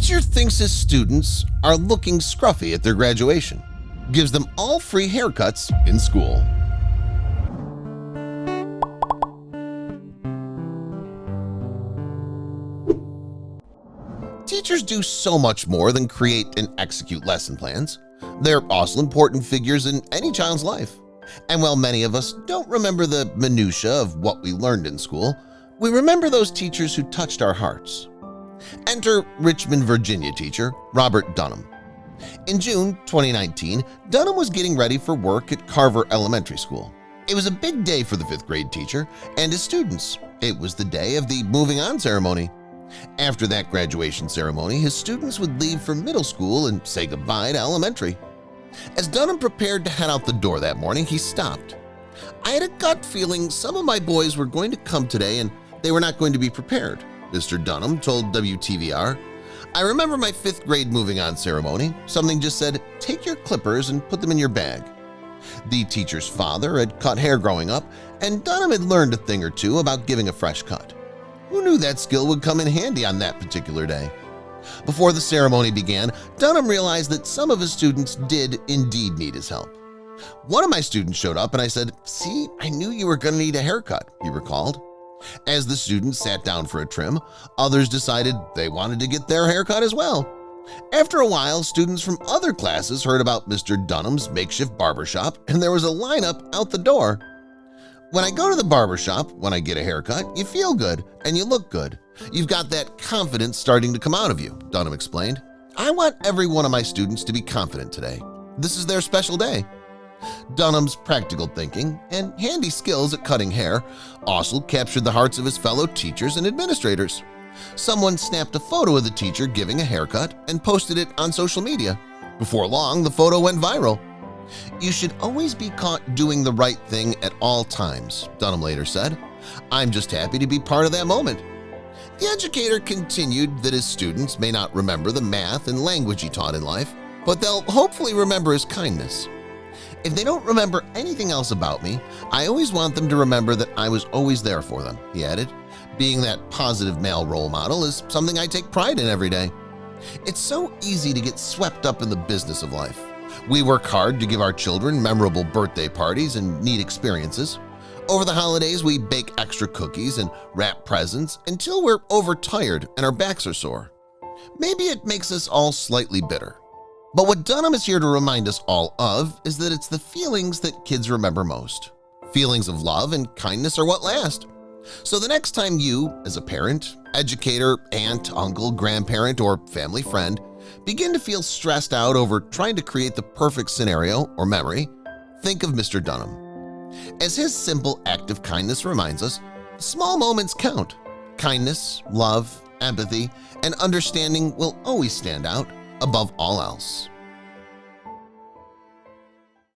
Teacher thinks his students are looking scruffy at their graduation. Gives them all free haircuts in school. Teachers do so much more than create and execute lesson plans. They're also important figures in any child's life. And while many of us don't remember the minutiae of what we learned in school, we remember those teachers who touched our hearts. Enter Richmond, Virginia teacher Robert Dunham. In June 2019, Dunham was getting ready for work at Carver Elementary School. It was a big day for the 5th grade teacher and his students. It was the day of the moving on ceremony. After that graduation ceremony, his students would leave for middle school and say goodbye to elementary. As Dunham prepared to head out the door that morning, he stopped. "I had a gut feeling some of my boys were going to come today and they were not going to be prepared," Mr. Dunham told WTVR. "I remember my 5th grade moving on ceremony. Something just said, 'Take your clippers and put them in your bag.'" The teacher's father had cut hair growing up, and Dunham had learned a thing or two about giving a fresh cut. Who knew that skill would come in handy on that particular day? Before the ceremony began, Dunham realized that some of his students did indeed need his help. "One of my students showed up and I said, 'See, I knew you were going to need a haircut,'" he recalled. As the students sat down for a trim, others decided they wanted to get their haircut as well. After a while, students from other classes heard about Mr. Dunham's makeshift barbershop, and there was a lineup out the door. "When I go to the barbershop, when I get a haircut, you feel good and you look good. You've got that confidence starting to come out of you," Dunham explained. "I want every one of my students to be confident today. This is their special day." Dunham's practical thinking and handy skills at cutting hair also captured the hearts of his fellow teachers and administrators. Someone snapped a photo of the teacher giving a haircut and posted it on social media. Before long, the photo went viral. "You should always be caught doing the right thing at all times," Dunham later said. "I'm just happy to be part of that moment." The educator continued that his students may not remember the math and language he taught in life, but they'll hopefully remember his kindness. "If they don't remember anything else about me, I always want them to remember that I was always there for them," he added. "Being that positive male role model is something I take pride in every day." It's so easy to get swept up in the business of life. We work hard to give our children memorable birthday parties and neat experiences. Over the holidays, we bake extra cookies and wrap presents until we're overtired and our backs are sore. Maybe it makes us all slightly bitter. But what Dunham is here to remind us all of is that it's the feelings that kids remember most. Feelings of love and kindness are what last. So the next time you, as a parent, educator, aunt, uncle, grandparent, or family friend, begin to feel stressed out over trying to create the perfect scenario or memory, think of Mr. Dunham. As his simple act of kindness reminds us, small moments count. Kindness, love, empathy, and understanding will always stand out above all else.